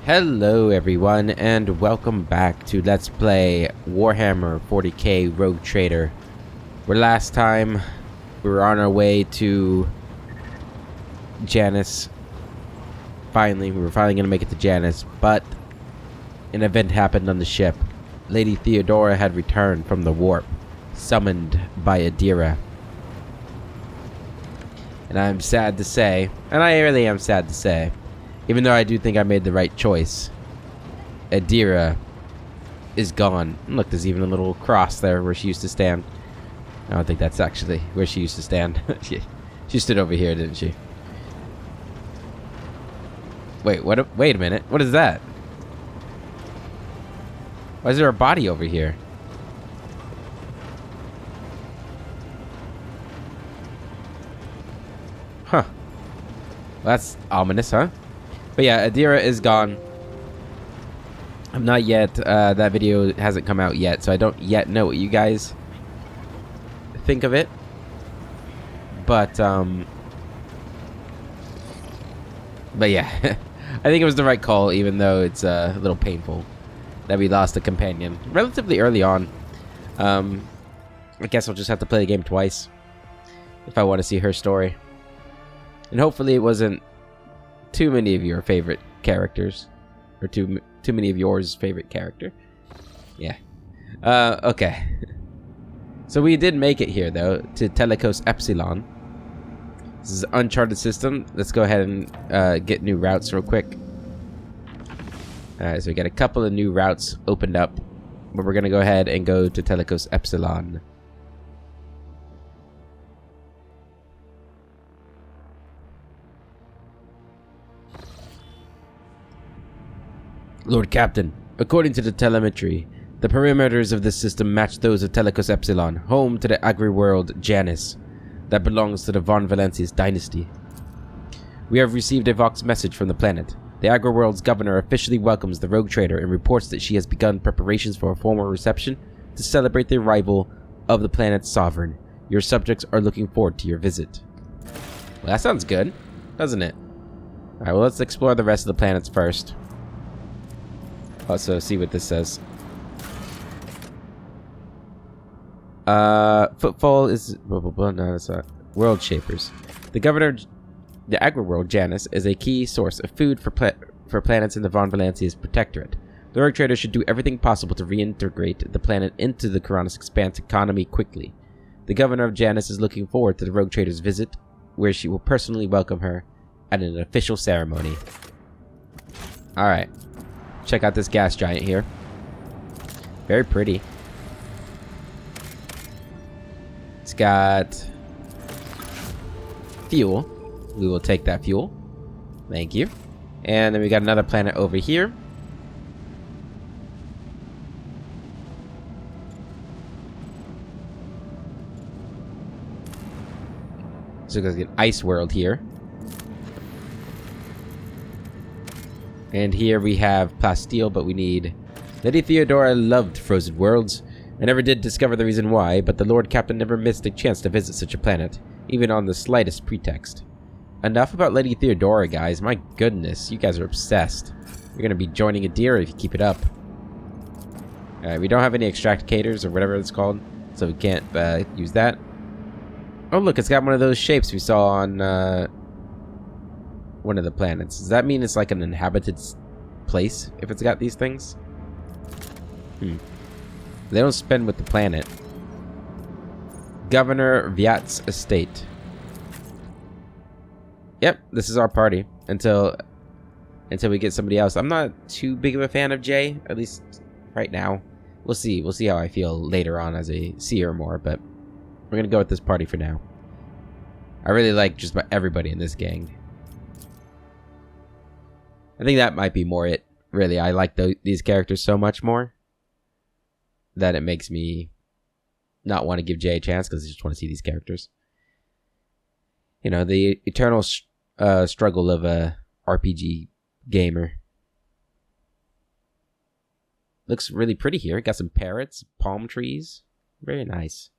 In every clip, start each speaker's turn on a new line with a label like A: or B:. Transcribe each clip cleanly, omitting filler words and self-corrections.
A: Hello everyone and welcome back to Let's Play Warhammer 40k Rogue Trader. Where last time we were on our way to Janus. We were finally going to make it to Janus, but an event happened on the ship. Lady Theodora had returned from the warp, summoned by Adira. And I'm sad to say, and I really am sad to say, even though I do think I made the right choice, Adira is gone. Look, there's even a little cross there where she used to stand. I don't think that's actually where she used to stand. she stood over here, didn't she? Wait, what? Wait a minute. What is that? Why is there a body over here? Huh. Well, that's ominous, huh? But yeah, Adira is gone. I'm not yet, that video hasn't come out yet, so I don't yet know what you guys think of it. But yeah, I think it was the right call, even though it's a little painful that we lost a companion relatively early on. I guess I'll just have to play the game twice if I want to see her story. And hopefully it wasn't too many of your favorite characters, or too many of yours favorite character. Yeah. Okay. So we did make it here though to Telecos Epsilon. This is an uncharted system. Let's go ahead and get new routes real quick. Alright, so we got a couple of new routes opened up, but we're gonna go ahead and go to Telecos Epsilon. Lord Captain, according to the telemetry, the perimeters of this system match those of Telecos Epsilon, home to the agri-world Janus, that belongs to the Von Valencius dynasty. We have received a Vox message from the planet. The agri-world's governor officially welcomes the rogue trader and reports that she has begun preparations for a formal reception to celebrate the arrival of the planet's sovereign. Your subjects are looking forward to your visit. Well, that sounds good, doesn't it? Alright, well, let's explore the rest of the planets first. Also, see what this says. Footfall is blah blah blah. No, that's not. World Shapers. The agri-world Janus is a key source of food for planets in the Von Valencius Protectorate. The rogue trader should do everything possible to reintegrate the planet into the Coronis Expanse economy quickly. The governor of Janus is looking forward to the rogue trader's visit, where she will personally welcome her at an official ceremony. All right. Check out this gas giant here. Very pretty. It's got fuel. We will take that fuel. Thank you. And then we got another planet over here. So there's an ice world here. And here we have Plasteel, but we need... Lady Theodora loved frozen worlds. I never did discover the reason why, but the Lord Captain never missed a chance to visit such a planet, even on the slightest pretext. Enough about Lady Theodora, guys. My goodness, you guys are obsessed. You're gonna be joining Adira if you keep it up. Alright, we don't have any extractors or whatever it's called, so we can't use that. Oh look, it's got one of those shapes we saw on one of the planets. Does that mean it's like an inhabited place if it's got these things? They don't spend with the planet. Governor Viat's estate. Yep, this is our party until we get somebody else. I'm not too big of a fan of Jay, at least right now. We'll see how I feel later on as I see her more, but we're gonna go with this party for now. I really like just about everybody in this gang. I think that might be more it. Really, I like these characters so much more that it makes me not want to give Jay a chance because I just want to see these characters. You know, the eternal struggle of a RPG gamer. Looks really pretty here. Got some parrots, palm trees. Very nice.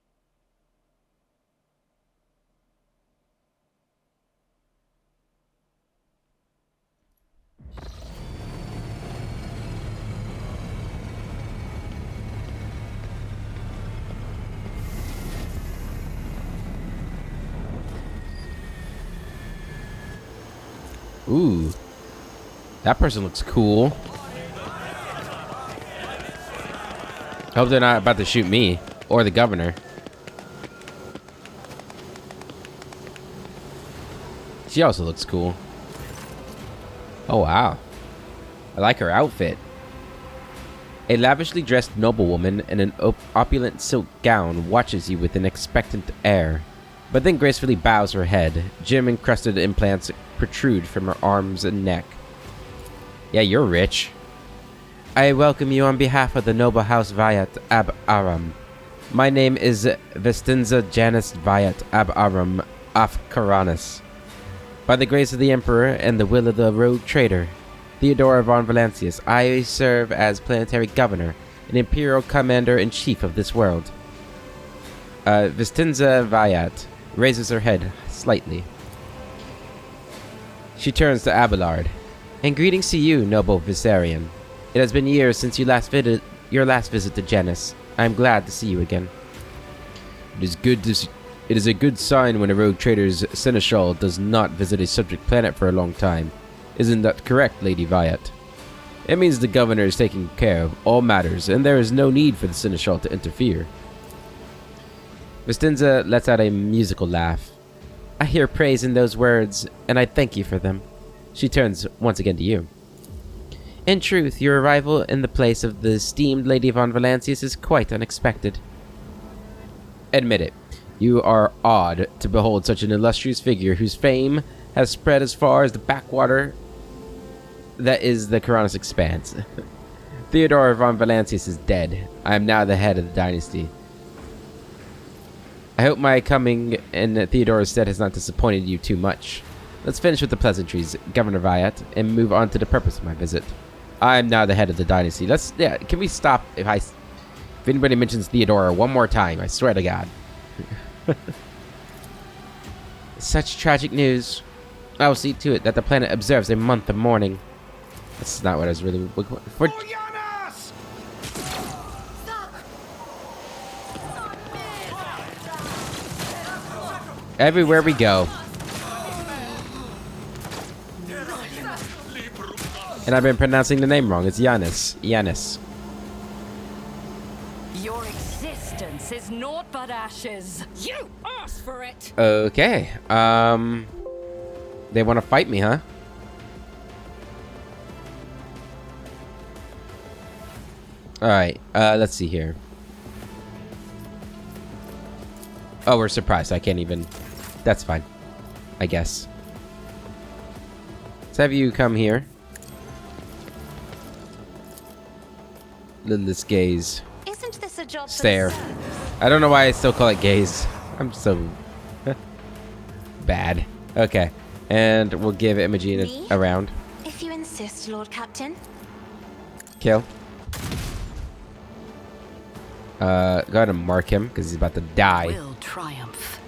A: Ooh. That person looks cool. Hope they're not about to shoot me. Or the governor. She also looks cool. Oh, wow. I like her outfit. A lavishly dressed noblewoman in an opulent silk gown watches you with an expectant air, but then gracefully bows her head. Gem-encrusted implants protrude from her arms and neck. Yeah, you're rich. I welcome you on behalf of the noble house Vyat Ab Aram. My name is Vestinza Janus Vyat Ab Aram af Karanis. By the grace of the Emperor and the will of the rogue trader, Theodora von Valancius, I serve as planetary governor and imperial commander-in-chief of this world. Vestinza Vyat raises her head slightly. She turns to Abelard. And greetings to you, noble Viserion. It has been years since your last visit to Janus. I am glad to see you again. It is a good sign when a rogue trader's seneschal does not visit a subject planet for a long time. Isn't that correct, Lady Vyat? It means the governor is taking care of all matters, and there is no need for the seneschal to interfere. Vestinza lets out a musical laugh. I hear praise in those words, and I thank you for them. She turns once again to you. In truth, your arrival in the place of the esteemed Lady von Valancius is quite unexpected. Admit it, you are awed to behold such an illustrious figure whose fame has spread as far as the backwater that is the Karanis Expanse. Theodora von Valancius is dead. I am now the head of the dynasty. I hope my coming in Theodora's stead has not disappointed you too much. Let's finish with the pleasantries, Governor Vyat, and move on to the purpose of my visit. I am now the head of the dynasty. Can we stop if anybody mentions Theodora one more time? I swear to God. Such tragic news. I will see to it that the planet observes a month of mourning. That's not what I was really looking for.
B: Janus!
A: Everywhere we go. And I've been pronouncing the name wrong. It's Janus. Janus.
C: Your existence is naught but ashes. You asked for it.
A: Okay. They want to fight me, huh? Alright, let's see here. Oh, we're surprised. I can't even... That's fine. I guess. Let's have you come here. Let's gaze.
C: Isn't this a job
A: Stare. I don't know why I still call it gaze. I'm so... bad. Okay. And we'll give Imogen a round.
C: If you insist, Lord Captain.
A: Kill. Go ahead and mark him, because he's about to die.
C: Will triumph.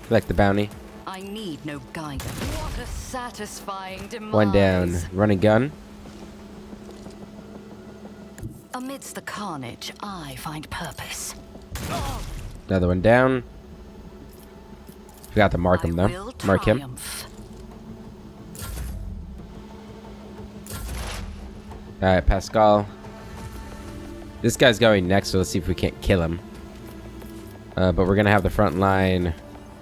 A: Collect the bounty.
C: I need no guidance. What a satisfying demise.
A: One down. Run and gun.
C: Amidst the carnage, I find purpose.
A: Another one down. Forgot to mark him, though. Mark him. Alright, Pascal. This guy's going next, so let's see if we can't kill him. But we're gonna have the front line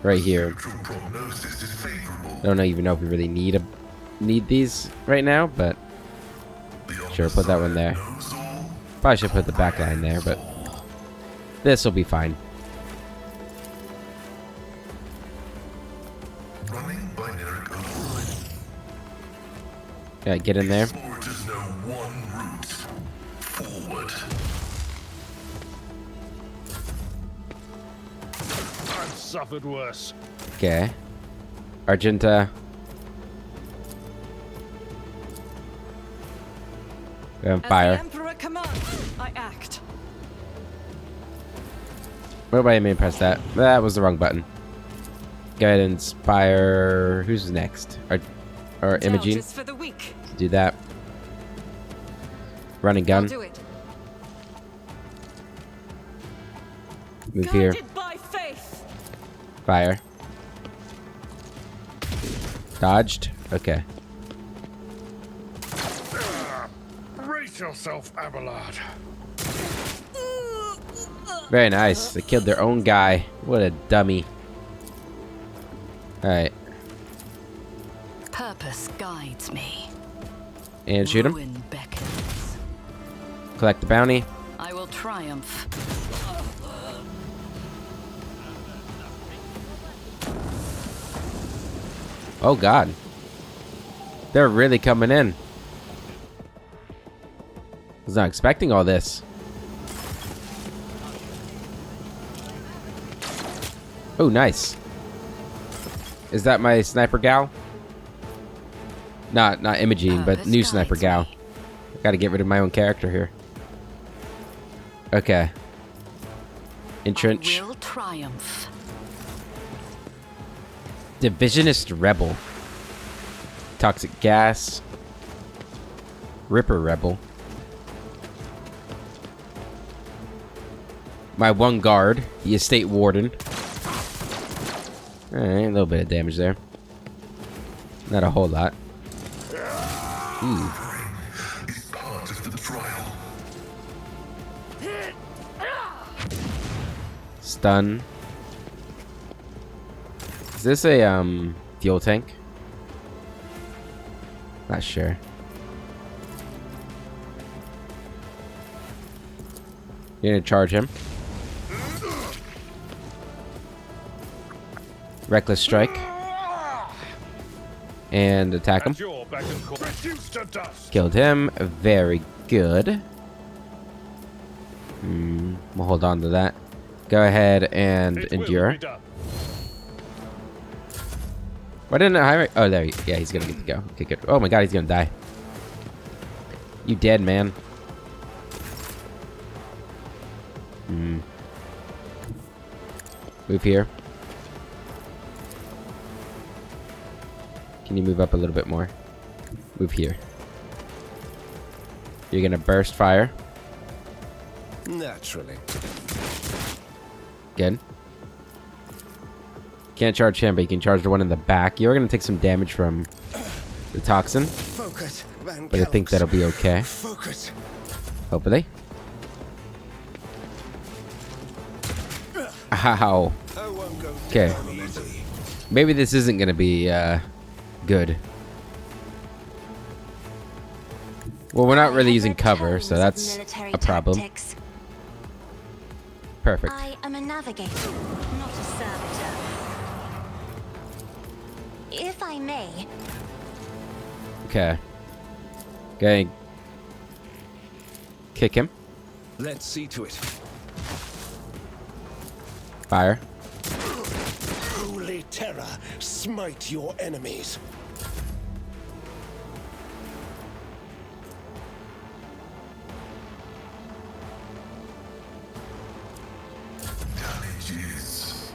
A: right here. I don't even know if we really need these right now, but sure, put that one there. Probably should put the back line there, but this will be fine. Yeah, get in there.
B: I've suffered worse.
A: Okay. Argenta. Fire.
C: As the Emperor commands, I act.
A: What about I mean press that? That was the wrong button. Go ahead and inspire. Who's next? Or Imogen.
C: For the weak.
A: Do that. Run and gun.
C: Do it.
A: Move here.
C: By faith.
A: Fire. Dodged. Okay.
B: Brace yourself, Abelard.
A: Very nice. They killed their own guy. What a dummy. Alright.
C: Purpose guides me.
A: And shoot him.
C: Ruin beckons.
A: Collect the bounty.
C: I will triumph.
A: Oh god. They're really coming in. Was not expecting all this. Oh, nice. Is that my sniper gal? Not Imogene, but new sniper gal. Gotta get rid of my own character here. Okay. Entrench.
C: I will triumph.
A: Divisionist Rebel. Toxic Gas. Ripper Rebel. My one guard, the Estate Warden. Alright, a little bit of damage there. Not a whole lot. Ooh.
D: Is part of the trial.
A: Stun. Is this a fuel tank? Not sure. You're gonna charge him. Reckless strike. And attack him.
B: At your beck and call. Reduced to dust.
A: Killed him. Very good. We'll hold on to that. Go ahead and
B: It will
A: endure.
B: be done.
A: Why didn't I hire? Oh, there. Yeah, he's gonna get to go. Okay, good. Oh my god, he's gonna die. You dead, man. Move here. Can you move up a little bit more? Move here. You're gonna burst fire.
D: Naturally.
A: Good. Can't charge him, but you can charge the one in the back. You're gonna take some damage from the toxin,
D: Focus, Van
A: but I think that'll be okay.
D: Focus.
A: Hopefully. Ow.
D: I won't go
A: Okay.
D: down easy.
A: Maybe this isn't gonna be good. Well, we're not really using cover, so that's a problem. Perfect.
E: I am a navigator, not a servitor. If I may,
A: Okay. Okay. Kick him.
D: Let's see to it.
A: Fire.
D: Holy terror, smite your enemies. Damage is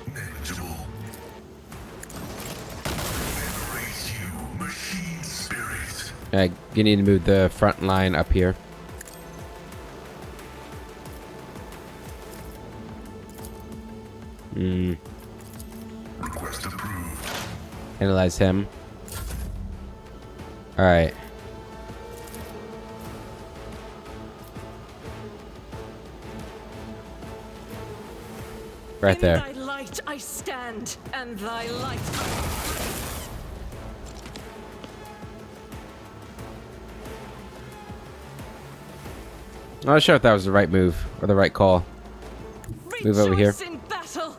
D: negligible. Embrace you, machine spirit.
A: You need to move the front line up here.
D: Request approved.
A: Analyze him. Alright. Right there.
C: In thy light I stand, and thy light
A: I'm not sure if that was the right move or the right call. Move over here.
C: Rejoice in battle.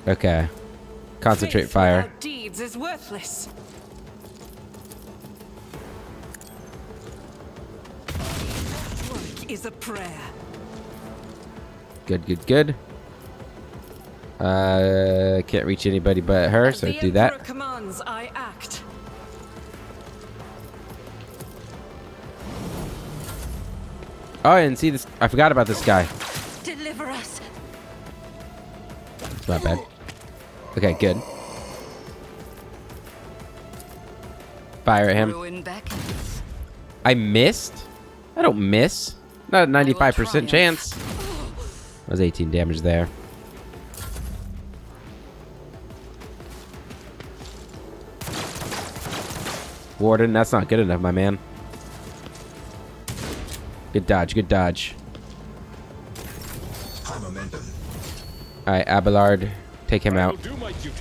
A: Okay. Concentrate
C: Faith
A: fire.
C: without deeds is worthless. Work is a prayer.
A: Good, good, good. Can't reach anybody but her, so
C: The
A: do that.
C: Emperor commands, I act.
A: Oh, I didn't see this. I forgot about this guy.
C: Deliver us.
A: It's not bad. Okay, good. Fire at him.
C: Ruin beckons.
A: I missed? I don't miss. Not a 95% chance. That was 18 damage there. Warden, that's not good enough, my man. Good dodge, good dodge. Alright, Abelard, take him out.
B: Do my duty.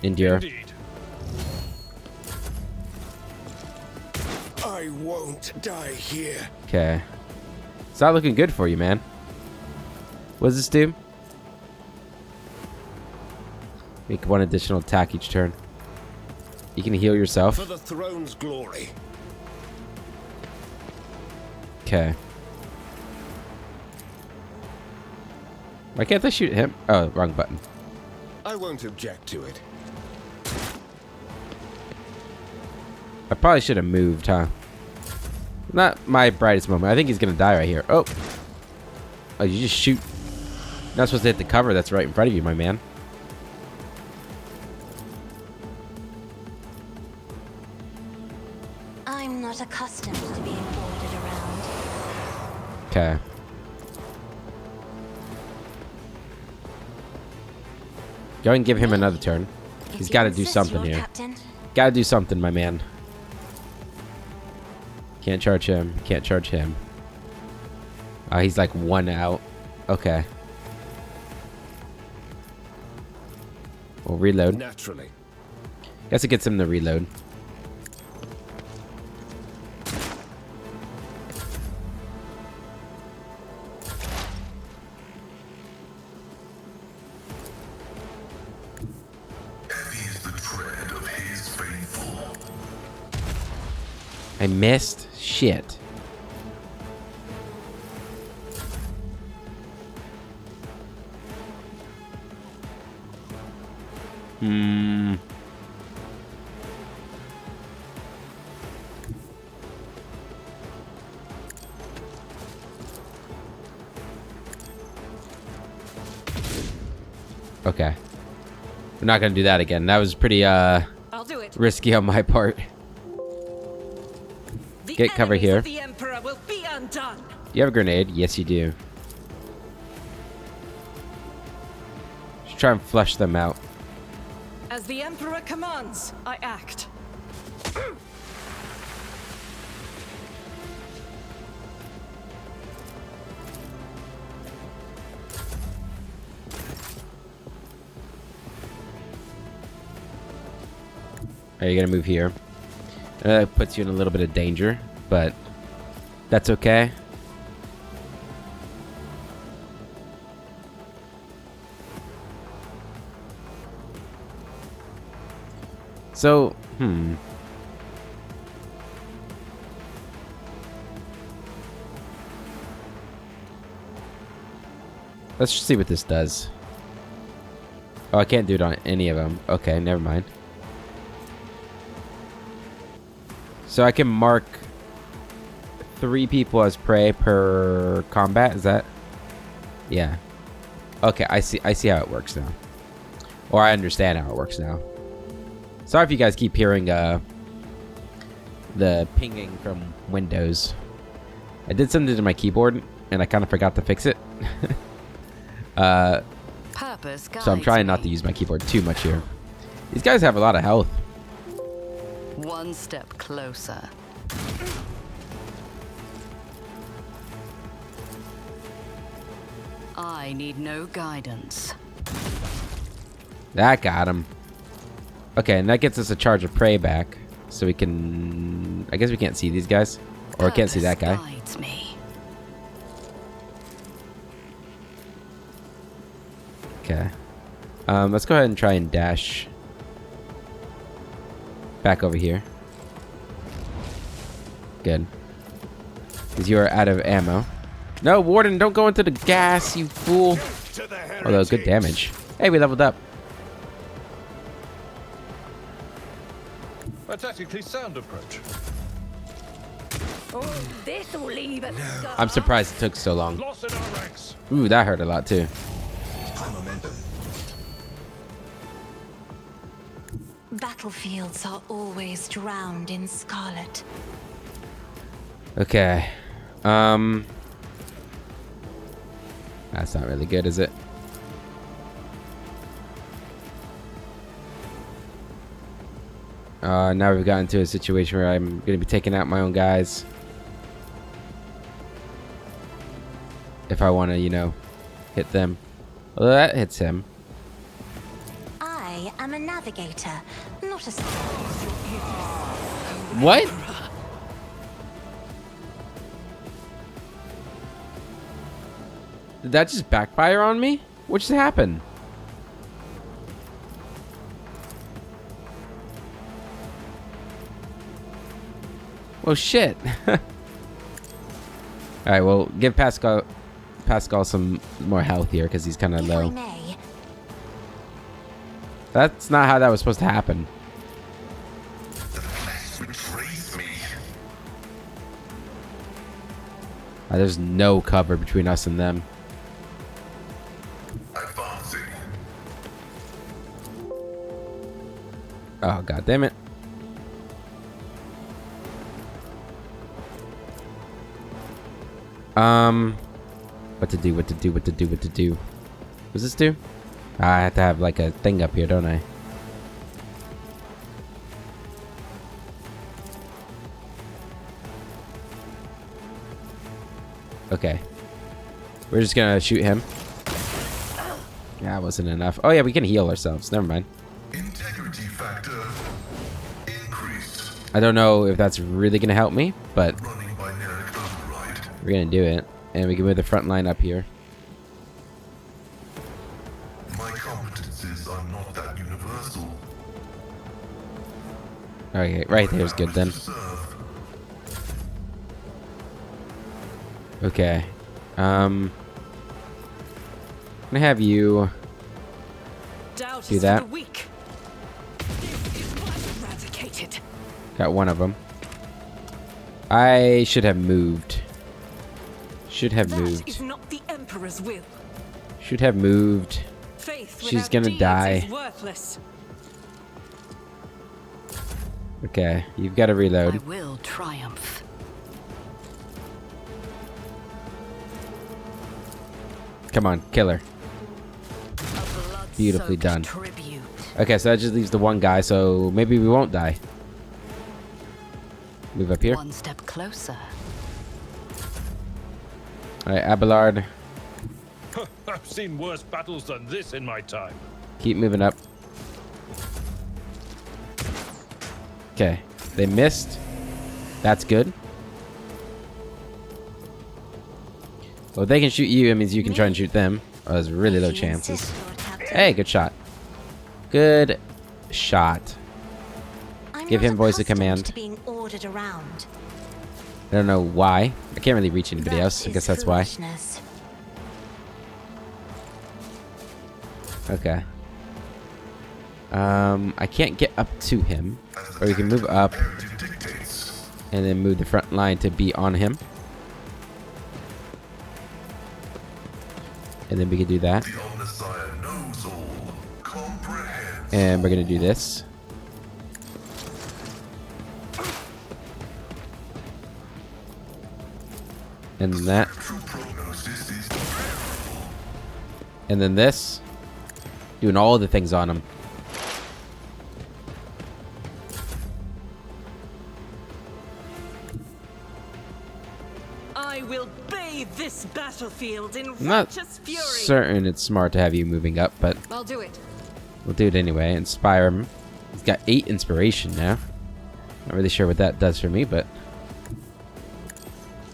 A: Endure.
B: Indeed.
D: I won't die here.
A: Okay. It's not looking good for you, man. What does this do? Make one additional attack each turn. You can heal yourself.
D: For the throne's glory.
A: Okay. Why can't I shoot him? Oh, wrong button.
D: I won't object to it.
A: I probably should have moved, huh? Not my brightest moment. I think he's gonna die right here. Oh. Oh, you just shoot. You're not supposed to hit the cover that's right in front of you, my man.
E: I'm not accustomed to being ordered around.
A: Okay. Go and give him another turn. He's got to do something here. Got to do something, my man. Can't charge him. Can't charge him. Oh, he's like one out. Okay. We'll reload.
D: Naturally.
A: Guess it gets him to reload.
D: Heavy is the tread of his faithful.
A: I missed. Shit. Okay. We're not gonna do that again. That was pretty
C: I'll do it.
A: risky on my part.
C: The
A: Get cover
C: enemies
A: here.
C: of the Emperor will be undone.
A: You have a grenade? Yes, you do. Just try and flush them out.
C: As the Emperor commands, I act.
A: Are you gonna move here? That puts you in a little bit of danger, but that's okay. So, let's just see what this does. Oh, I can't do it on any of them. Okay, never mind. So I can mark 3 people as prey per combat. Is that? Yeah. Okay, I see how it works now. Or I understand how it works now. Sorry if you guys keep hearing the pinging from Windows. I did something to my keyboard and I kind of forgot to fix it.
C: Purpose
A: So I'm trying not to use my keyboard too much here. These guys have a lot of health.
C: One step closer. I need no guidance.
A: That got him. Okay, and that gets us a charge of prey back. So we can... I guess we can't see these guys. Or I can't see that guy.
C: Guides me.
A: Okay. Let's go ahead and try and dash back over here. Good. Because you are out of ammo. No, Warden, don't go into the gas, you fool. Although, good damage. Hey, we leveled up.
B: A tactically sound approach.
C: Oh, this'll leave it.
A: I'm surprised it took so long.
B: Loss in our ranks.
A: Ooh, that hurt a lot, too.
E: Battlefields are always drowned in scarlet.
A: Okay. That's not really good, is it? Now we've gotten to a situation where I'm going to be taking out my own guys. If I want to, you know, hit them. Well, that hits him.
E: I am a navigator, not a...
A: What? Did that just backfire on me? What just happened? Well, shit. Alright, well, give Pascal some more health here because he's kind of
E: If I
A: low.
E: may,
A: That's not how that was supposed to happen.
D: The flesh betrays me.
A: There's no cover between us and them.
D: Advancing.
A: Oh, god damn it. What to do, what to do, what to do, what to do. What's this do? I have to have like a thing up here, don't I? Okay. We're just gonna shoot him. Yeah, that wasn't enough. Oh yeah, we can heal ourselves. Never mind.
D: Integrity factor increased.
A: I don't know if that's really gonna help me, but
D: Running binaric override.
A: we're gonna do it. And we can move the front line up here.
D: My competences are not that universal.
A: Okay, right there's good then.
D: Serve.
A: Okay. I'm gonna have you
C: Doubt
A: do
C: is
A: that.
C: for the weak. This is what eradicated.
A: Got one of them. I should have moved. Should have
C: That
A: moved.
C: is not the Emperor's will.
A: Should have moved.
C: Faith
A: She's
C: without
A: gonna
C: deeds
A: die.
C: is worthless.
A: Okay, you've got to
C: I
A: reload.
C: will triumph.
A: Come on, kill her.
C: A
A: Beautifully done.
C: blood-soaked tribute.
A: Okay, so that just leaves the one guy, so maybe we won't die. Move up here.
C: One step closer.
A: Alright, Abelard,
B: I've seen worse battles than this in my time.
A: keep moving up. Okay, they missed. That's good. Well, if they can shoot you, it means you can try and shoot them. Oh, there's really low
E: if you
A: chances.
E: insist, Lord Captain.
A: Hey, good shot. Good shot.
E: I'm
A: give
E: not
A: him voice of
E: accustomed
A: command.
E: to being ordered around.
A: I don't know why. I can't really reach anybody
E: That
A: else. I
E: is
A: guess that's why.
E: foolishness.
A: Okay. I can't get up to him. Or we can move up
D: Imperative dictates.
A: and then move the front line to be on him. And then we can do that.
D: The Omnissiah knows all. Comprehends.
A: And we're gonna do this. And then that.
D: True prognosis is
A: And then this. Doing all the things on him.
C: I will bathe this battlefield in
A: I'm not
C: righteous fury.
A: certain it's smart to have you moving up, but
C: I'll do it.
A: we'll do it anyway. Inspire him. He's got 8 inspiration now. Not really sure what that does for me, but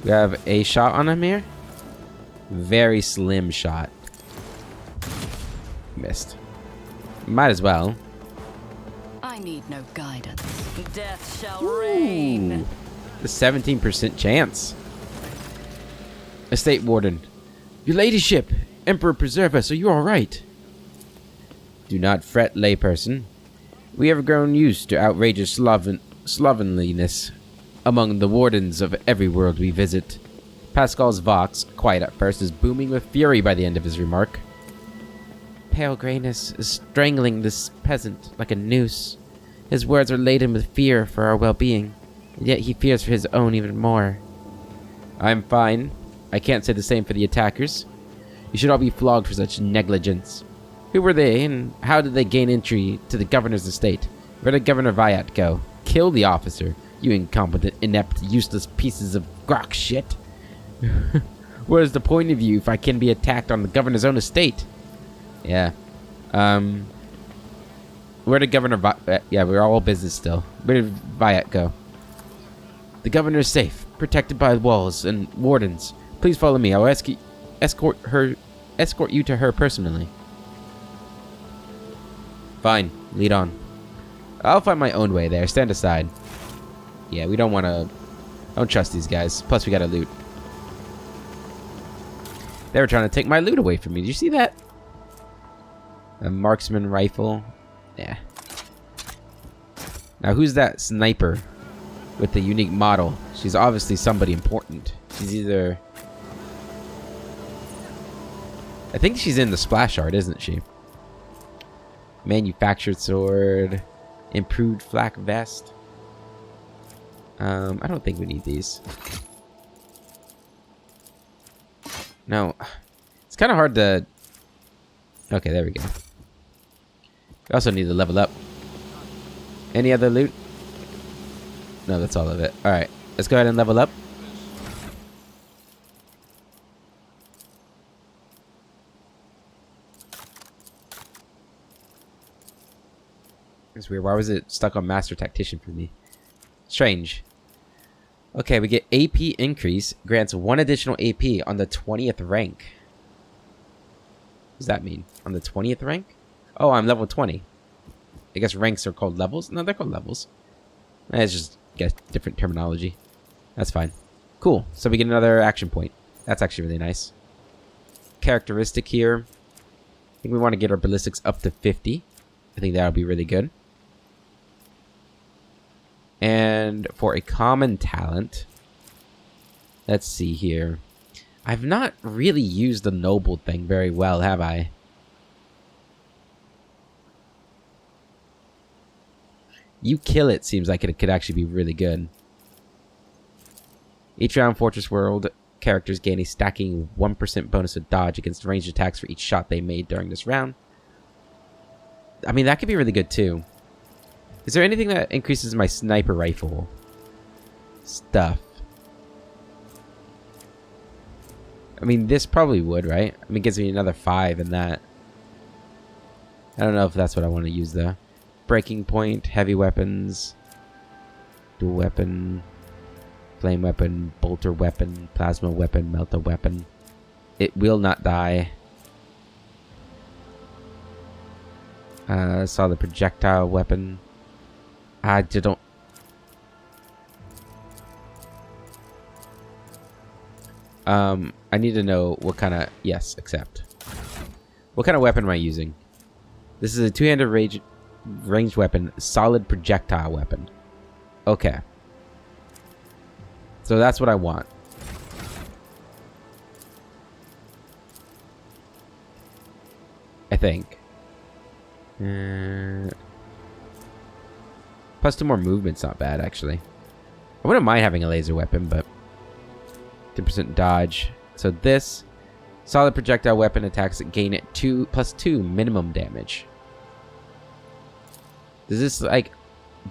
A: we have a shot on him here. Very slim shot. Missed. Might as well.
C: I need no guidance. Death shall reign.
A: Ooh, a 17% chance. Estate Warden. Your ladyship, Emperor preserve us, are you alright? Do not fret, layperson. We have grown used to outrageous slovenliness among the wardens of every world we visit. Pascal's vox, quiet at first, is booming with fury by the end of his remark. Pale grayness is strangling this peasant like a noose. His words are laden with fear for our well-being, and yet he fears for his own even more. I'm fine. I can't say the same for the attackers. You should all be flogged for such negligence. Who were they, and how did they gain entry to the governor's estate? Where did Governor Viat go? Kill the officer. You incompetent, inept, useless pieces of grok shit. What is the point of you if I can be attacked on the governor's own estate? Yeah. Where did Governor yeah, we're all business still. Where did Viat go? The governor is safe, protected by walls and wardens. Please follow me. I will escort you to her personally. Fine. Lead on. I'll find my own way there. Stand aside. Yeah, we don't want to... Don't trust these guys. Plus, we got to loot. They were trying to take my loot away from me. Did you see that? A marksman rifle. Yeah. Now, who's that sniper with the unique model? She's obviously somebody important. She's either... I think she's in the splash art, isn't she? Manufactured sword. Improved flak vest. I don't think we need these. No. It's kind of hard to... Okay, there we go. We also need to level up. Any other loot? No, that's all of it. Alright, let's go ahead and level up. It's weird. Why was it stuck on Master Tactician for me? Strange. Okay, we get AP increase. Grants 1 additional AP on the 20th rank. What does that mean? On the 20th rank? Oh, I'm level 20. I guess ranks are called levels? No, they're called levels. It's just different terminology. That's fine. Cool. So we get another action point. That's actually really nice. Characteristic here. I think we want to get our ballistics up to 50. I think that'll be really good. And for a common talent, let's see here. I've not really used the noble thing very well, have I? You kill it seems like it could actually be really good. Each round, Fortress World characters gain a stacking 1% bonus of dodge against ranged attacks for each shot they made during this round. I mean, that could be really good too. Is there anything that increases my sniper rifle stuff? I mean, this probably would, right? I mean, it gives me another 5 in that. I don't know if that's what I want to use though. Breaking point, heavy weapons, dual weapon, flame weapon, bolter weapon, plasma weapon, melter weapon. It will not die. Saw the projectile weapon. I don't... I need to know what kind of... Yes, accept. What kind of weapon am I using? This is a two-handed ranged weapon, solid projectile weapon. Okay. So that's what I want. I think. Plus 2 more movement's not bad, actually. I wouldn't mind having a laser weapon, but 10% dodge. So this solid projectile weapon attacks that gain it +2 minimum damage. Does this like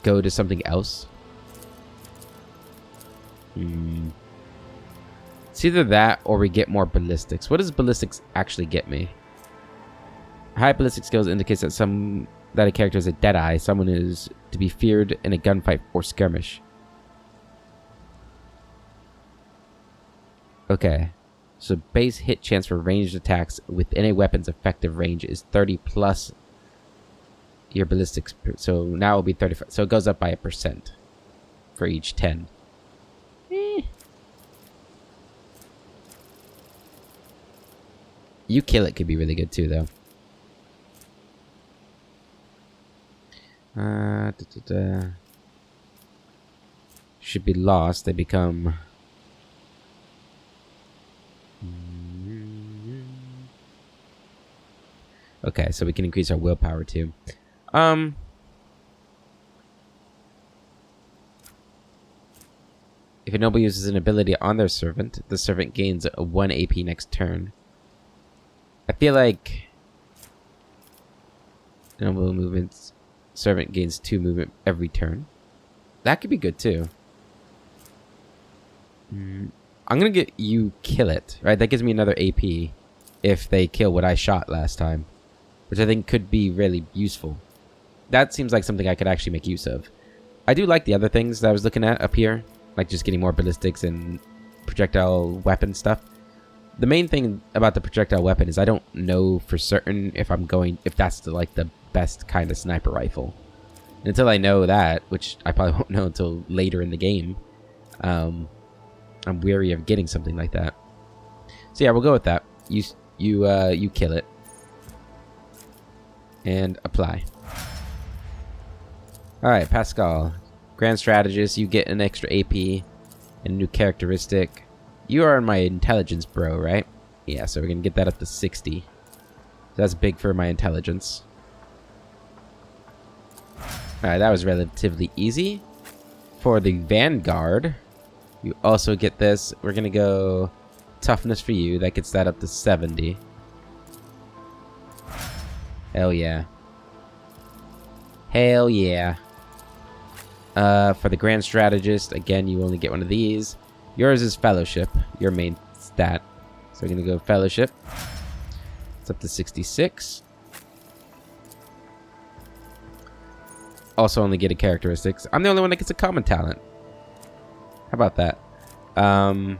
A: go to something else? It's either that or we get more ballistics. What does ballistics actually get me? High ballistic skills indicates that a character is a deadeye, someone is to be feared in a gunfight or skirmish. Okay. So base hit chance for ranged attacks within a weapon's effective range is 30 plus your ballistics. So now it'll be 35. So it goes up by 1% for each 10. You kill it could be really good too, though. Should be lost. They become... Okay, so we can increase our willpower too. If a noble uses an ability on their servant, the servant gains a 1 AP next turn. I feel like noble movements Servant gains 2 movement every turn. That could be good too. I'm gonna get you kill it, right? That gives me another AP if they kill what I shot last time, which I think could be really useful. That seems like something I could actually make use of. I do like the other things that I was looking at up here, like just getting more ballistics and projectile weapon stuff. The main thing about the projectile weapon is I don't know for certain if that's the best kind of sniper rifle. And until I know that, which I probably won't know until later in the game, I'm weary of getting something like that. So yeah, we'll go with that. You kill it and apply. All right, Pascal, Grand Strategist. You get an extra AP and a new characteristic. You are my intelligence bro, right? Yeah, so we're gonna get that up to 60. So that's big for my intelligence. Alright, that was relatively easy. For the Vanguard, you also get this. We're gonna go toughness for you. That gets that up to 70. Hell yeah. Hell yeah. For the Grand Strategist, again, you only get one of these. Yours is Fellowship, your main stat. So we're going to go Fellowship. It's up to 66. Also only get a characteristics. I'm the only one that gets a common talent. How about that? Oh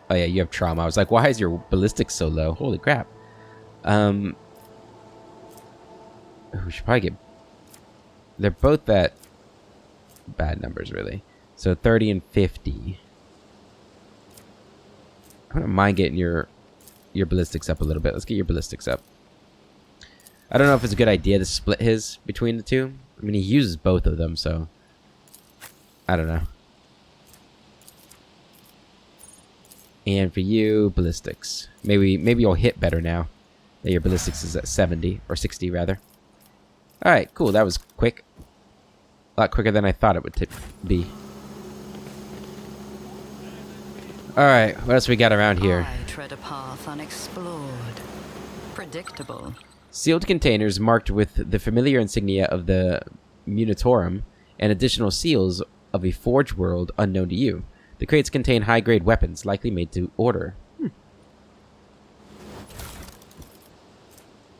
A: yeah, you have trauma. I was like, why is your ballistics so low? Holy crap. We should probably get... They're both at bad numbers, really. So 30 and 50. I don't mind getting your ballistics up a little bit. Let's get your ballistics up. I don't know if it's a good idea to split his between the two. I mean, he uses both of them, so... I don't know. And for you, ballistics. Maybe you'll hit better now that your ballistics is at 70, or 60 rather. Alright, cool. That was quick. A lot quicker than I thought it would be. Alright, what else we got around here?
C: I tread a path unexplored. Predictable.
A: Sealed containers marked with the familiar insignia of the Munitorum and additional seals of a forge world unknown to you. The crates contain high-grade weapons, likely made to order.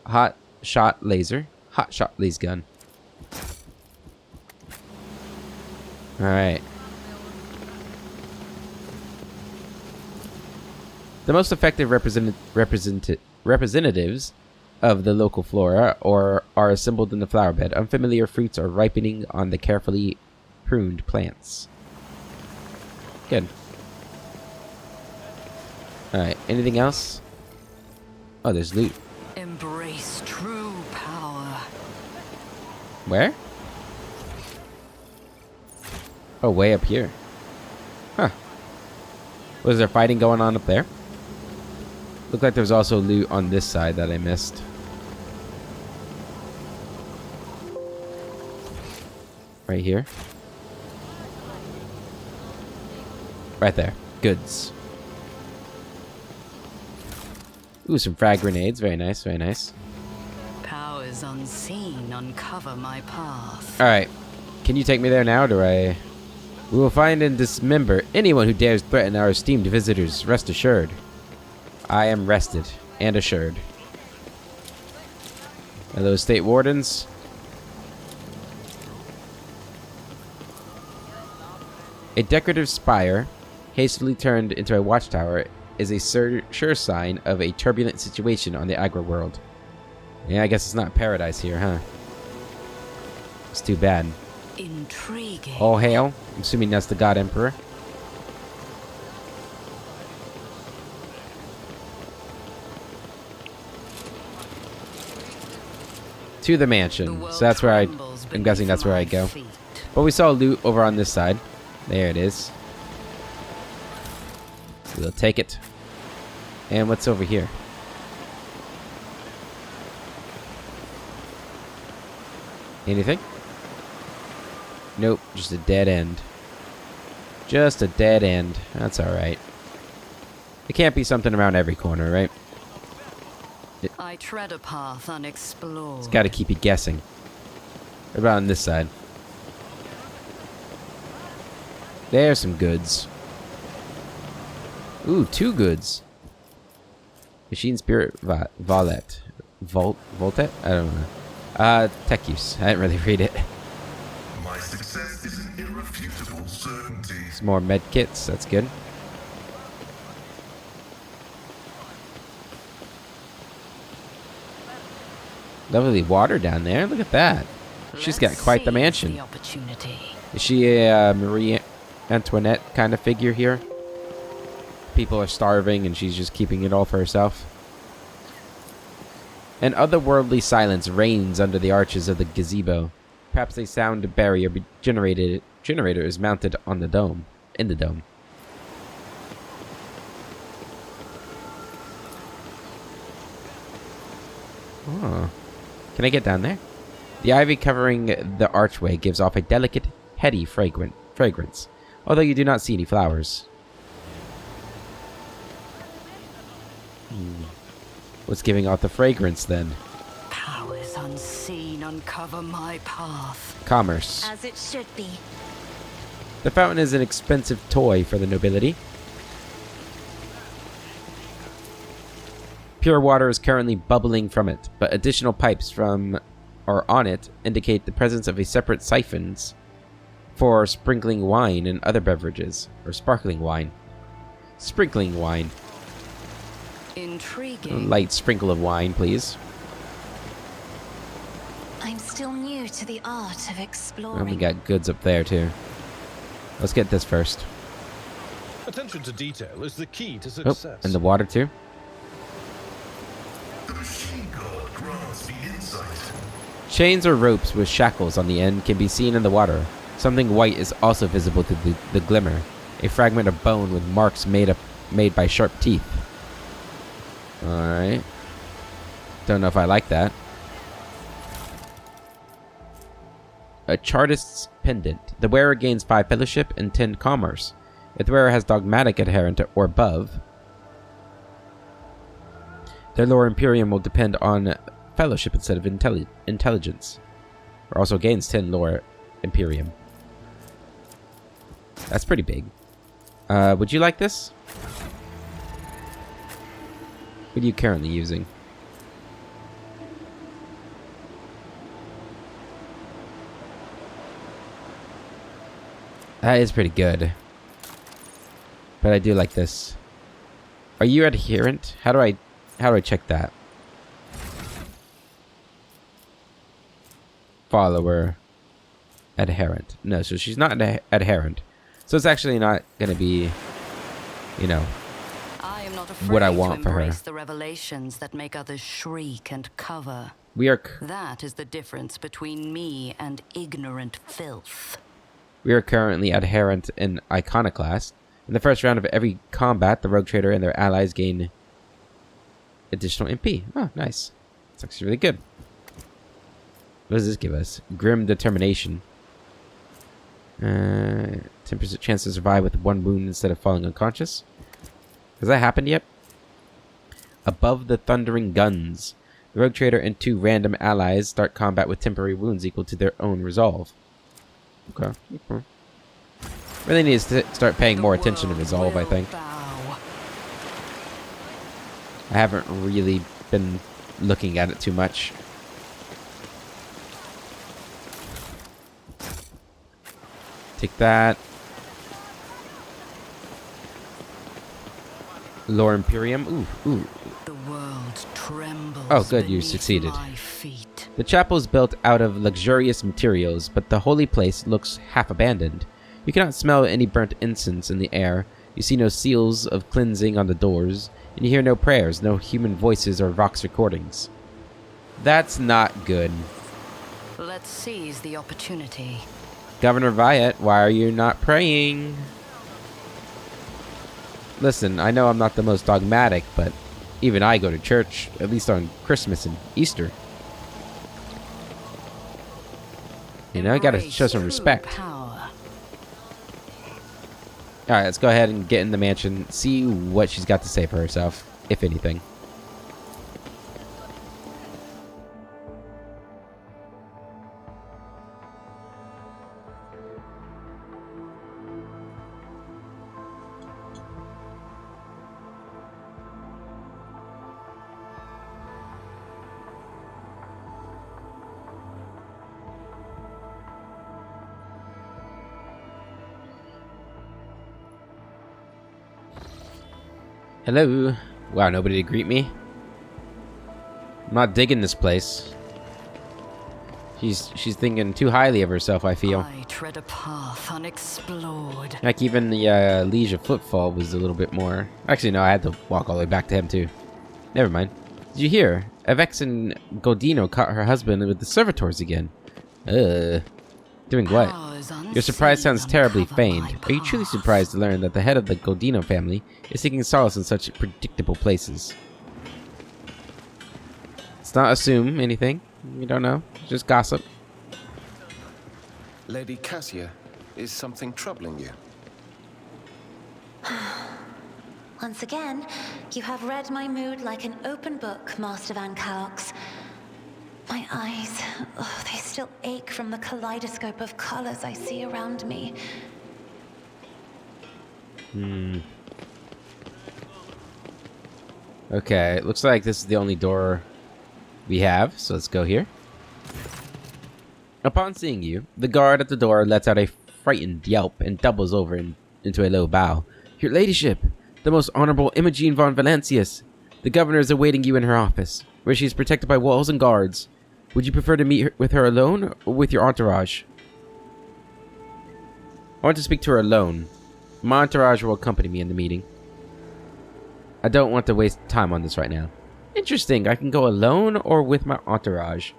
A: Hot shot laser gun. Alright. The most effective representatives of the local flora are assembled in the flower bed. Unfamiliar fruits are ripening on the carefully pruned plants. Good. Alright, anything else? Oh, there's loot.
C: Embrace true power.
A: Where? Oh, way up here. Huh. Was there fighting going on up there? Looked like there was also loot on this side that I missed. Right here. Right there. Goods. Ooh, some frag grenades. Very nice, very nice.
C: Powers unseen uncover my path.
A: Alright. Can you take me there now, or do I... We will find and dismember anyone who dares threaten our esteemed visitors. Rest assured. I am rested and assured. Are those state wardens? A decorative spire, hastily turned into a watchtower, is a sure sign of a turbulent situation on the Agra world. Yeah, I guess it's not paradise here, huh? It's too bad.
C: Intriguing.
A: All hail. I'm assuming that's the God Emperor. To the mansion. So that's where I'm guessing that's where I go. But we saw loot over on this side. There it is. We'll take it. And what's over here? Anything? Nope, just a dead end. Just a dead end. That's alright. It can't be something around every corner, right?
C: I tread a path unexplored.
A: It's got to keep you guessing. What about on this side? There's some goods. Ooh, 2 goods. Machine Spirit Voltet. Voltet? I don't know. Tech use. I didn't really read it.
D: My success is an irrefutable certainty.
A: Some more med kits. That's good. Lovely water down there. Look at that. She's got quite the mansion. Is she a Marie Antoinette kind of figure here? People are starving and she's just keeping it all for herself. An otherworldly silence reigns under the arches of the gazebo. Perhaps a sound barrier generator is mounted on the dome. In the dome. Oh. Can I get down there? The ivy covering the archway gives off a delicate, heady fragrance, although you do not see any flowers. What's giving off the fragrance then?
C: Powers unseen uncover my path.
A: Commerce.
E: As it should be.
A: The fountain is an expensive toy for the nobility. Pure water is currently bubbling from it, but additional pipes from or on it indicate the presence of a separate siphons for sprinkling wine and other beverages, or sparkling wine. Sprinkling wine.
C: Intriguing.
A: A light sprinkle of wine, please.
E: I'm still new to the art of exploring.
A: And we got goods up there too. Let's get this first.
B: Attention to detail is the key to
A: Oh,
B: success.
A: and the water too.
D: The machine god grants the insight.
A: Chains or ropes with shackles on the end can be seen in the water. Something white is also visible to the glimmer. A fragment of bone with marks made by sharp teeth. Alright. Don't know if I like that. A Chartist's Pendant. The wearer gains 5 fellowship and 10 commerce. If the wearer has dogmatic adherent or above, their lore Imperium will depend on fellowship instead of intelligence. Or also gains 10 lore Imperium. That's pretty big. Would you like this? What are you currently using? That is pretty good. But I do like this. Are you adherent? How do I check that? Follower. Adherent. No, so she's not adherent. So it's actually not gonna be, you know,
C: I am not
A: what I
C: afraid
A: want
C: to
A: for her.
C: embrace the revelations that make others shriek and cover.
A: We are
C: That is the difference between me and ignorant filth.
A: currently adherent in Iconoclast. In the first round of every combat, the Rogue Trader and their allies gain additional MP. Oh, nice. It's actually really good. What does this give us? Grim Determination. 10% chance to survive with 1 wound instead of falling unconscious. Has that happened yet? Above the Thundering Guns. The Rogue Trader and 2 random allies start combat with temporary wounds equal to their own resolve. Okay. Really needs to start paying more attention to resolve, I think. I haven't really been looking at it too much. Take that. Lore Imperium. Ooh.
C: The world trembles.
A: Oh, good, you
C: beneath
A: succeeded.
C: my feet.
A: The chapel is built out of luxurious materials, but the holy place looks half abandoned. You cannot smell any burnt incense in the air. You see no seals of cleansing on the doors, and you hear no prayers, no human voices or Vox recordings. That's not good.
C: Let's seize the opportunity.
A: Governor Viet, why are you not praying? Listen, I know I'm not the most dogmatic, but even I go to church, at least on Christmas and Easter. You know, I gotta show some respect.
C: Power.
A: Alright, let's go ahead and get in the mansion, see what she's got to say for herself, if anything. Hello. Wow, nobody to greet me? I'm not digging this place. She's thinking too highly of herself, I feel.
C: I tread a path unexplored.
A: Like, even the Liege of Footfall was a little bit more... Actually, no, I had to walk all the way back to him, too. Never mind. Did you hear? Avex and Godino caught her husband with the servitors again. Doing what? Your surprise sounds terribly feigned. Are you truly surprised to learn that the head of the Godino family is seeking solace in such predictable places? Let's not assume anything. We don't know. Just gossip.
F: Lady Cassia, is something troubling you?
E: Once again, you have read my mood like an open book, Master Van Calx. My eyes, they still ache from the kaleidoscope of colors I see around me.
A: Okay, it looks like this is the only door we have, so let's go here. Upon seeing you, the guard at the door lets out a frightened yelp and doubles over into a low bow. Your ladyship, the most honorable Imogen von Valancius. The governor is awaiting you in her office, where she is protected by walls and guards. Would you prefer to meet with her alone or with your entourage? I want to speak to her alone. My entourage will accompany me in the meeting. I don't want to waste time on this right now. Interesting, I can go alone or with my entourage.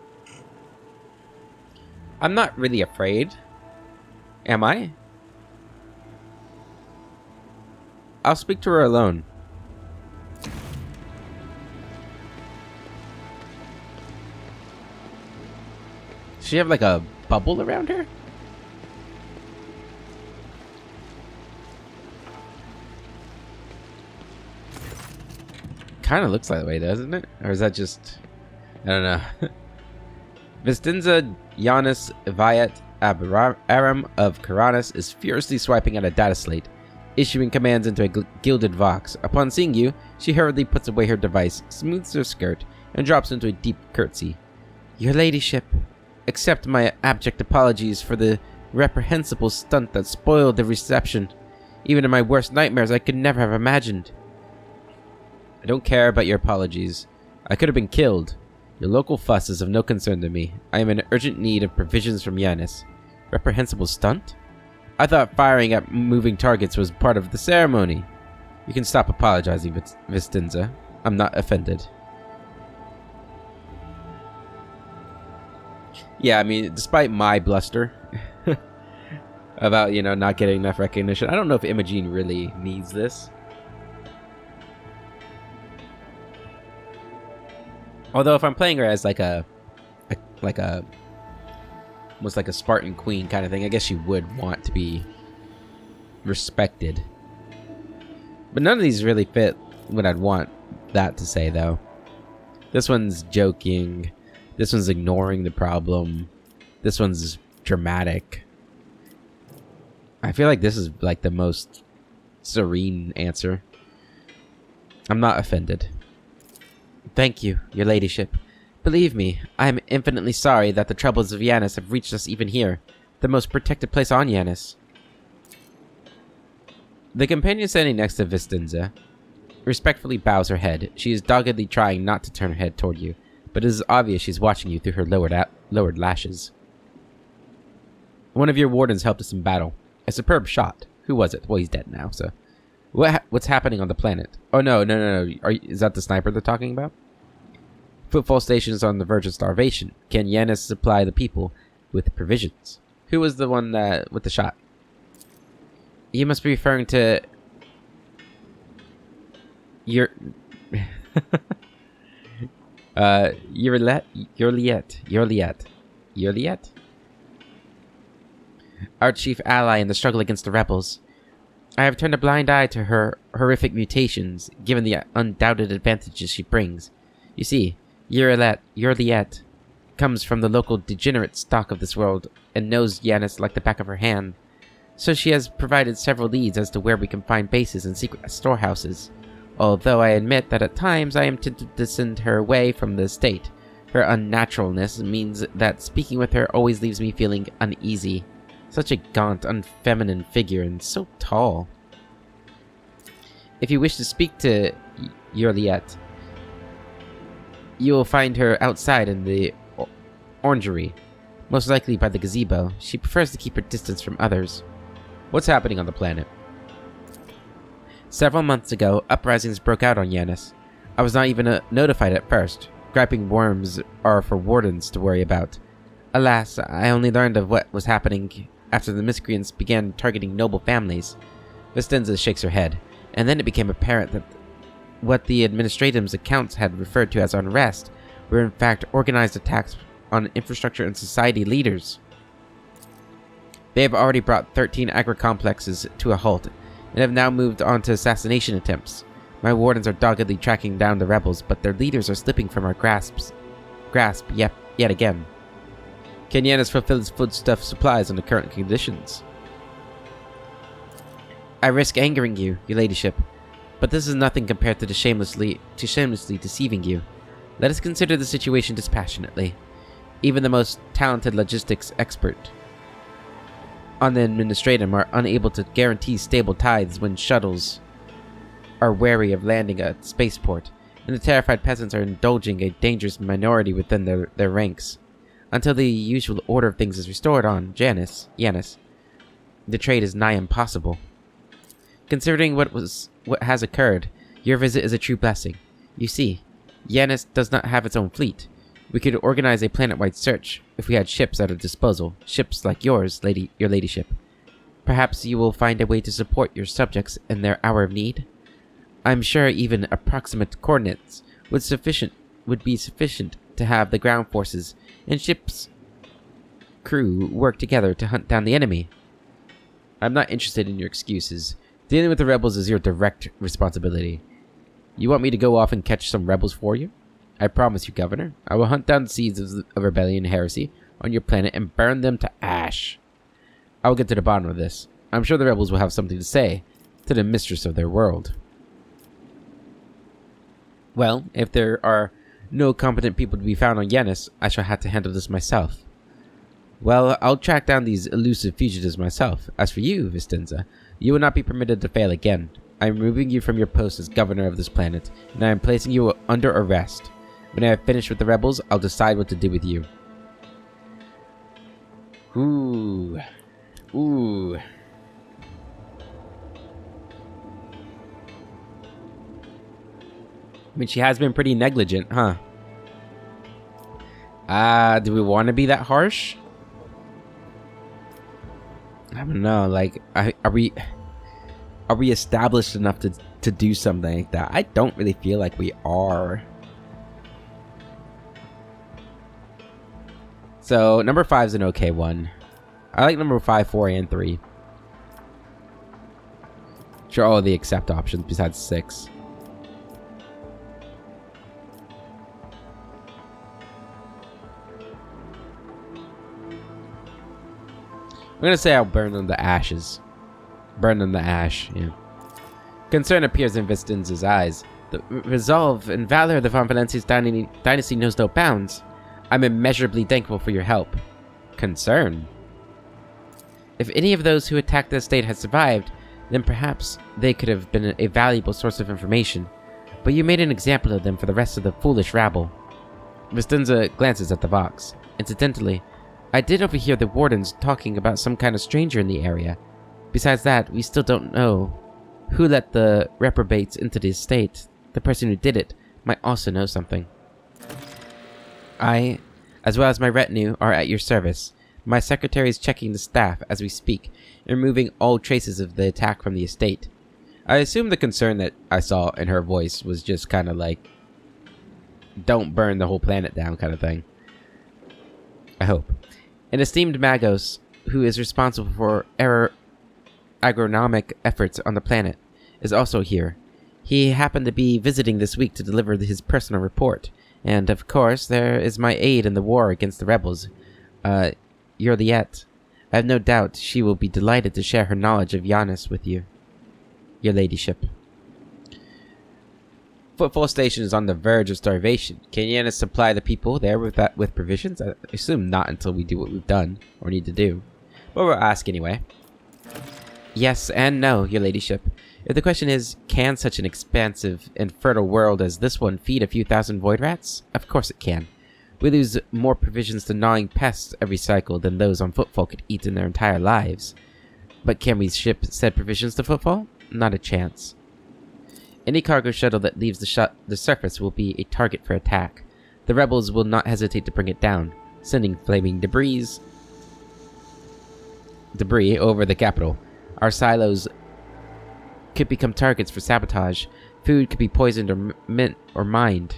A: I'm not really afraid. Am I? I'll speak to her alone. Does she have like a bubble around her? Kind of looks that way, doesn't it? Or is that just... I don't know. Vistinza Janus Viat Aram of Karanis is furiously swiping at a data slate, issuing commands into a gilded vox. Upon seeing you, she hurriedly puts away her device, smooths her skirt, and drops into a deep curtsy. Your ladyship, accept my abject apologies for the reprehensible stunt that spoiled the reception. Even in my worst nightmares, I could never have imagined. I don't care about your apologies. I could have been killed. Your local fuss is of no concern to me. I am in urgent need of provisions from Janus. Reprehensible stunt? I thought firing at moving targets was part of the ceremony. You can stop apologizing, Vistinza. I'm not offended. Yeah, I mean, despite my bluster about, you know, not getting enough recognition, I don't know if Imogen really needs this. Although if I'm playing her as like a almost like a Spartan queen kind of thing, I guess she would want to be respected. But none of these really fit what I'd want that to say, though. This one's joking. This one's ignoring the problem. This one's dramatic. I feel like this is like the most serene answer. I'm not offended. Thank you, your ladyship. Believe me, I am infinitely sorry that the troubles of Janus have reached us even here, the most protected place on Janus. The companion standing next to Vistinza respectfully bows her head. She is doggedly trying not to turn her head toward you, but it is obvious she's watching you through her lowered lashes. One of your wardens helped us in battle. A superb shot. Who was it? Well, he's dead now, so... What's happening on the planet? Oh, no. Is that the sniper they're talking about? Footfall station is on the verge of starvation. Can Janus supply the people with provisions? Who was the one with the shot? You must be referring to... Yurliet? Our chief ally in the struggle against the rebels. I have turned a blind eye to her horrific mutations, given the undoubted advantages she brings. You see, Yurliet comes from the local degenerate stock of this world, and knows Janus like the back of her hand. So she has provided several leads as to where we can find bases and secret storehouses. Although I admit that at times I am tempted to send her away from the estate. Her unnaturalness means that speaking with her always leaves me feeling uneasy. Such a gaunt, unfeminine figure, and so tall. If you wish to speak to Yurliet, you will find her outside in the orangery, most likely by the gazebo. She prefers to keep her distance from others. What's happening on the planet? Several months ago, uprisings broke out on Janus. I was not even notified at first. Griping worms are for wardens to worry about. Alas, I only learned of what was happening after the miscreants began targeting noble families. Vistenza shakes her head, and then it became apparent that what the administratum's accounts had referred to as unrest were in fact organized attacks on infrastructure and society leaders. They have already brought 13 agri-complexes to a halt, and have now moved on to assassination attempts. My wardens are doggedly tracking down the rebels, but their leaders are slipping from our grasp yet again. Can Janus fulfill its foodstuff supplies under current conditions? I risk angering you, your ladyship, but this is nothing compared to shamelessly deceiving you. Let us consider the situation dispassionately. Even the most talented logistics expert on the administratum are unable to guarantee stable tides when shuttles are wary of landing at spaceport, and the terrified peasants are indulging a dangerous minority within their ranks. Until the usual order of things is restored on Janus, the trade is nigh impossible. Considering what has occurred, your visit is a true blessing. You see, Janus does not have its own fleet. We could organize a planet-wide search if we had ships at our disposal, ships like yours, your ladyship. Perhaps you will find a way to support your subjects in their hour of need. I'm sure even approximate coordinates would be sufficient to have the ground forces and ship's crew work together to hunt down the enemy. I'm not interested in your excuses. Dealing with the rebels is your direct responsibility. You want me to go off and catch some rebels for you? I promise you, Governor, I will hunt down the seeds of rebellion and heresy on your planet and burn them to ash. I will get to the bottom of this. I'm sure the rebels will have something to say to the mistress of their world. Well, if there are no competent people to be found on Janus, I shall have to handle this myself. Well, I'll track down these elusive fugitives myself. As for you, Vistenza, you will not be permitted to fail again. I am removing you from your post as governor of this planet, and I am placing you under arrest. When I have finished with the rebels, I'll decide what to do with you. Ooh. I mean, she has been pretty negligent, huh? Do we want to be that harsh? I don't know, like, are we established enough to do something like that? I don't really feel like we are. So, number 5 is an okay one. I like number 5, 4, and 3. Sure, all of the accept options besides 6. I'm gonna say I'll burn them to ashes. Burn them to ash, yeah. Concern appears in Vistenza's eyes. The resolve and valor of the Von Valencia's dynasty knows no bounds. I'm immeasurably thankful for your help. Concern? If any of those who attacked the estate had survived, then perhaps they could have been a valuable source of information. But you made an example of them for the rest of the foolish rabble. Vistenza glances at the box. Incidentally, I did overhear the wardens talking about some kind of stranger in the area. Besides that, we still don't know who let the reprobates into the estate. The person who did it might also know something. I, as well as my retinue, are at your service. My secretary is checking the staff as we speak, and removing all traces of the attack from the estate. I assume the concern that I saw in her voice was just kind of like, don't burn the whole planet down kind of thing. I hope. An esteemed Magos, who is responsible for agronomic efforts on the planet, is also here. He happened to be visiting this week to deliver his personal report. And, of course, there is my aide in the war against the rebels, Yurliet. I have no doubt she will be delighted to share her knowledge of Janus with you, your ladyship. Footfall Station is on the verge of starvation. Can Janus supply the people there with provisions? I assume not until we do what we've done, or need to do. But we'll ask anyway. Yes and no, your ladyship. If the question is, can such an expansive and fertile world as this one feed a few thousand void rats? Of course it can. We lose more provisions to gnawing pests every cycle than those on Footfall could eat in their entire lives. But can we ship said provisions to Footfall? Not a chance. Any cargo shuttle that leaves the surface will be a target for attack. The rebels will not hesitate to bring it down, sending flaming debris over the capital. Our silos could become targets for sabotage. Food could be poisoned or mined.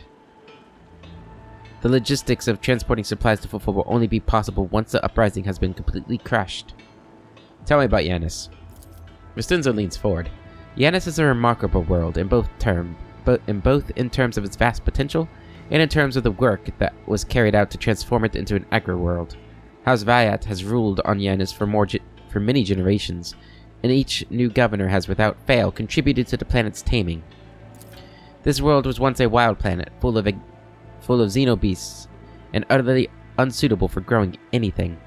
A: The logistics of transporting supplies to Footfall will only be possible once the uprising has been completely crushed. Tell me about Janus. Vestinzo leans forward. Janus is a remarkable world in both in terms of its vast potential and in terms of the work that was carried out to transform it into an agri-world. House Vayat has ruled on Janus for many generations, and each new governor has without fail contributed to the planet's taming. This world was once a wild planet, full of xenobeasts, and utterly unsuitable for growing anything.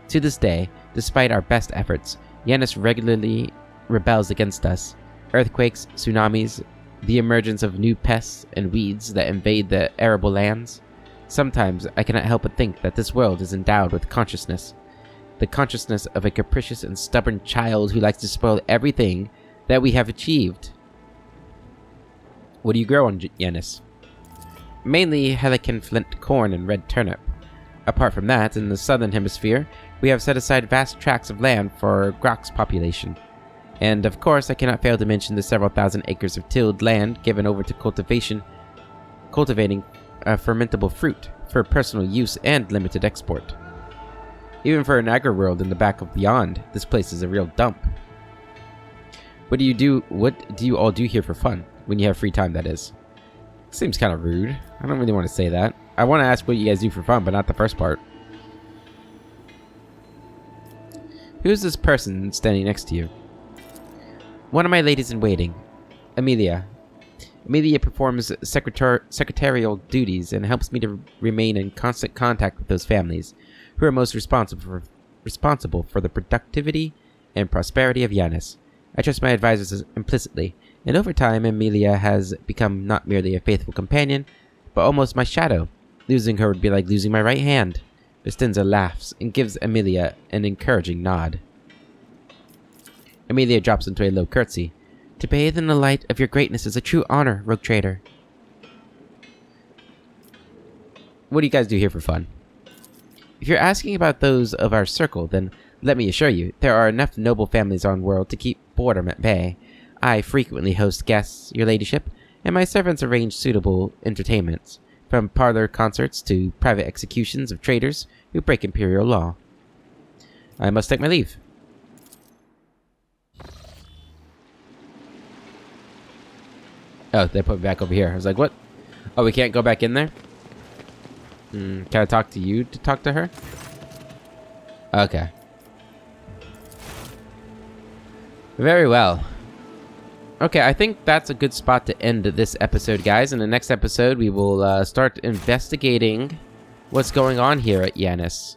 A: To this day, despite our best efforts, Janus regularly rebels against us. Earthquakes, tsunamis, the emergence of new pests and weeds that invade the arable lands. Sometimes I cannot help but think that this world is endowed with consciousness. The consciousness of a capricious and stubborn child who likes to spoil everything that we have achieved. What do you grow on Janus? Mainly Helican flint corn and red turnip. Apart from that, in the southern hemisphere, we have set aside vast tracts of land for Grok's population. And of course, I cannot fail to mention the several thousand acres of tilled land given over to cultivating fermentable fruit for personal use and limited export. Even for an agri-world in the back of beyond, this place is a real dump. What do you all do here for fun? When you have free time, that is. Seems kind of rude. I don't really want to say that. I want to ask what you guys do for fun, but not the first part. Who's this person standing next to you? One of my ladies-in-waiting, Amelia. Amelia performs secretarial duties and helps me to remain in constant contact with those families who are most responsible for the productivity and prosperity of Janus. I trust my advisors implicitly, and over time Amelia has become not merely a faithful companion, but almost my shadow. Losing her would be like losing my right hand. Vestinza laughs and gives Amelia an encouraging nod. Amelia drops into a low curtsy. To bathe in the light of your greatness is a true honor, rogue trader. What do you guys do here for fun? If you're asking about those of our circle, then let me assure you, there are enough noble families on world to keep boredom at bay. I frequently host guests, your ladyship, and my servants arrange suitable entertainments, from parlor concerts to private executions of traitors who break imperial law. I must take my leave. Oh, they put me back over here. I was like, what? Oh, we can't go back in there? Can I talk to you to talk to her? Okay. Very well. Okay, I think that's a good spot to end this episode, guys. In the next episode, we will start investigating what's going on here at Janus.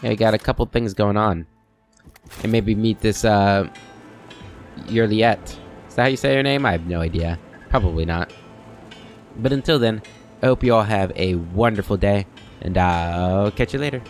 A: Yeah, we got a couple things going on. And maybe meet this, Yurliette. Is that how you say her name? I have no idea. Probably not. But until then, I hope you all have a wonderful day, and I'll catch you later.